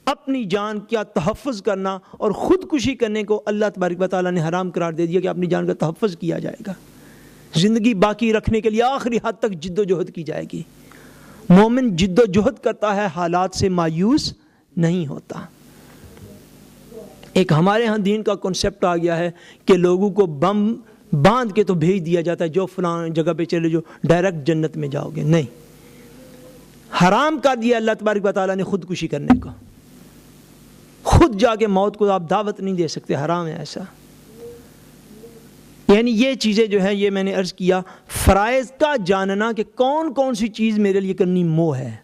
اپنی جان کا تحفظ کرنا اور خودکشی کرنے کو اللہ تبارک و تعالیٰ نے حرام قرار دے دیا کہ اپنی جان کا تحفظ کیا جائے گا. زندگی باقی رکھنے کے لیے آخری حد تک جد و جہد کی جائے گی. مومن جد و جہد کرتا ہے، حالات سے مایوس نہیں ہوتا. ایک ہمارے ہاں دین کا کنسپٹ آ گیا ہے کہ لوگوں کو بم باندھ کے تو بھیج دیا جاتا ہے، جو فلاں جگہ پہ چلے جو ڈائریکٹ جنت میں جاؤ گے. نہیں، حرام کر دیا اللہ تبارک و تعالیٰ نے خودکشی کرنے کو. خود جا کے موت کو آپ دعوت نہیں دے سکتے، حرام ہے ایسا. یعنی یہ چیزیں جو ہے، یہ میں نے عرض کیا، فرائض کا جاننا کہ کون کون سی چیز میرے لیے کرنی موہ ہے،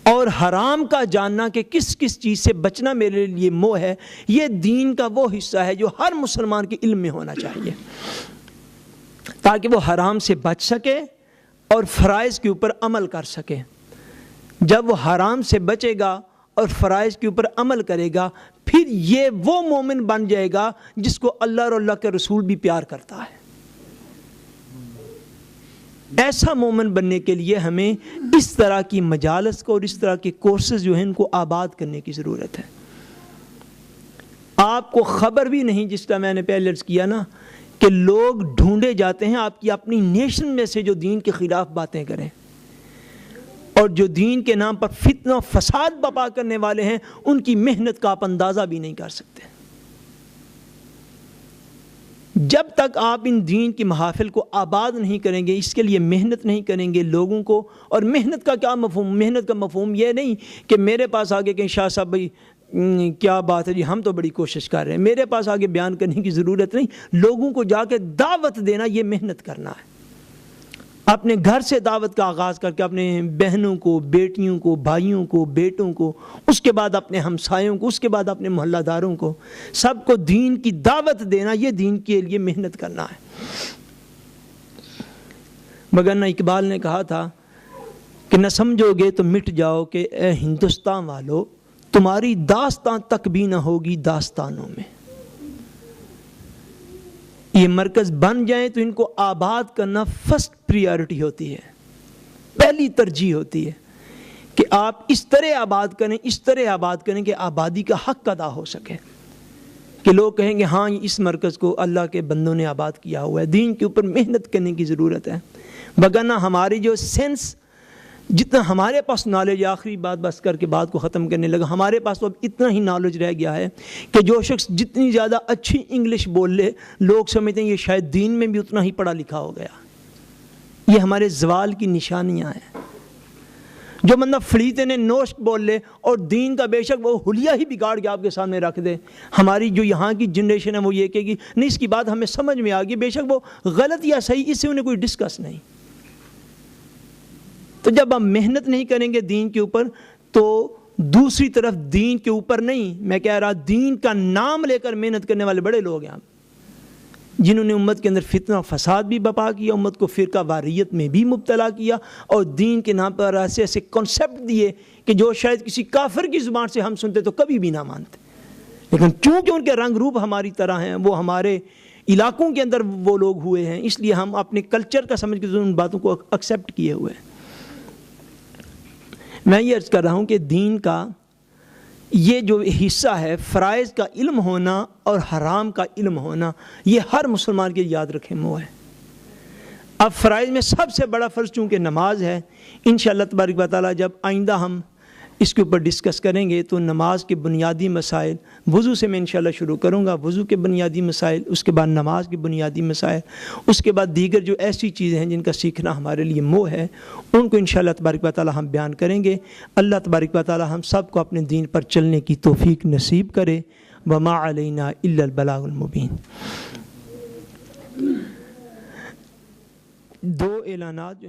اور حرام کا جاننا کہ کس کس چیز سے بچنا میرے لیے موہ ہے، یہ دین کا وہ حصہ ہے جو ہر مسلمان کے علم میں ہونا چاہیے، تاکہ وہ حرام سے بچ سکے اور فرائض کے اوپر عمل کر سکے. جب وہ حرام سے بچے گا اور فرائض کے اوپر عمل کرے گا، پھر یہ وہ مومن بن جائے گا جس کو اللہ اور اللہ کے رسول بھی پیار کرتا ہے. ایسا مومن بننے کے لیے ہمیں اس طرح کی مجالس کو اور اس طرح کے کورسز جو ہیں ان کو آباد کرنے کی ضرورت ہے. آپ کو خبر بھی نہیں، جس طرح میں نے پہلے عرض کیا نا، کہ لوگ ڈھونڈے جاتے ہیں آپ کی اپنی نیشن میں سے جو دین کے خلاف باتیں کریں اور جو دین کے نام پر فتنہ و فساد برپا کرنے والے ہیں، ان کی محنت کا آپ اندازہ بھی نہیں کر سکتے. جب تک آپ ان دین کی محافل کو آباد نہیں کریں گے، اس کے لیے محنت نہیں کریں گے لوگوں کو. اور محنت کا کیا مفہوم؟ محنت کا مفہوم یہ نہیں کہ میرے پاس آگے کہ شاہ صاحب بھائی کیا بات ہے جی، ہم تو بڑی کوشش کر رہے ہیں، میرے پاس آگے بیان کرنے کی ضرورت نہیں. لوگوں کو جا کے دعوت دینا، یہ محنت کرنا ہے. اپنے گھر سے دعوت کا آغاز کر کے اپنے بہنوں کو، بیٹیوں کو، بھائیوں کو، بیٹوں کو، اس کے بعد اپنے ہمسایوں کو، اس کے بعد اپنے محلہ داروں کو، سب کو دین کی دعوت دینا، یہ دین کے لیے محنت کرنا ہے. مگر نہ اقبال نے کہا تھا کہ نہ سمجھو گے تو مٹ جاؤ کہ اے ہندوستان والو، تمہاری داستان تک بھی نہ ہوگی داستانوں میں. یہ مرکز بن جائیں تو ان کو آباد کرنا فرسٹ پریارٹی ہوتی ہے، پہلی ترجیح ہوتی ہے کہ آپ اس طرح آباد کریں، اس طرح آباد کریں کہ آبادی کا حق ادا ہو سکے، کہ لوگ کہیں گے ہاں اس مرکز کو اللہ کے بندوں نے آباد کیا ہوا ہے. دین کے اوپر محنت کرنے کی ضرورت ہے. وگرنہ ہماری جو سینس، جتنا ہمارے پاس نالج، آخری بات بس کر کے بات کو ختم کرنے لگا، ہمارے پاس تو اب اتنا ہی نالج رہ گیا ہے کہ جو شخص جتنی زیادہ اچھی انگلش بول لے، لوگ سمجھتے ہیں یہ شاید دین میں بھی اتنا ہی پڑھا لکھا ہو گیا. یہ ہمارے زوال کی نشانیاں ہیں. جو بندہ فلیتے نے نوشک بول لے اور دین کا بے شک وہ حلیہ ہی بگاڑ کے آپ کے سامنے رکھ دے، ہماری جو یہاں کی جنریشن ہے وہ یہ کہے گی نہیں اس کی بات ہمیں سمجھ میں آ گئی، بے شک وہ غلط یا صحیح اس سے انہیں کوئی ڈسکس نہیں. تو جب ہم محنت نہیں کریں گے دین کے اوپر، تو دوسری طرف دین کے اوپر نہیں، میں کہہ رہا دین کا نام لے کر محنت کرنے والے بڑے لوگ ہیں جنہوں نے امت کے اندر فتنہ و فساد بھی برپا کیا، امت کو فرقہ واریت میں بھی مبتلا کیا، اور دین کے نام پر ایسے ایسے کنسپٹ دیے کہ جو شاید کسی کافر کی زبان سے ہم سنتے تو کبھی بھی نہ مانتے. لیکن چونکہ ان کے رنگ روپ ہماری طرح ہیں، وہ ہمارے علاقوں کے اندر وہ لوگ ہوئے ہیں، اس لیے ہم اپنے کلچر کا سمجھ کے ان باتوں کو ایکسیپٹ کیے ہوئے ہیں. میں یہ عرض کر رہا ہوں کہ دین کا یہ جو حصہ ہے، فرائض کا علم ہونا اور حرام کا علم ہونا، یہ ہر مسلمان کے یاد رکھیں موہ ہے. اب فرائض میں سب سے بڑا فرض چونکہ نماز ہے، انشاءاللہ تبارک و تعالیٰ جب آئندہ ہم اس کے اوپر ڈسکس کریں گے تو نماز کے بنیادی مسائل، وضو سے میں انشاءاللہ شروع کروں گا، وضو کے بنیادی مسائل، اس کے بعد نماز کے بنیادی مسائل، اس کے بعد دیگر جو ایسی چیزیں ہیں جن کا سیکھنا ہمارے لیے موہ ہے، ان کو انشاءاللہ تبارک و تعالیٰ ہم بیان کریں گے. اللہ تبارک و تعالیٰ ہم سب کو اپنے دین پر چلنے کی توفیق نصیب کرے. وما علینا الا البلاغ المبین. دو اعلانات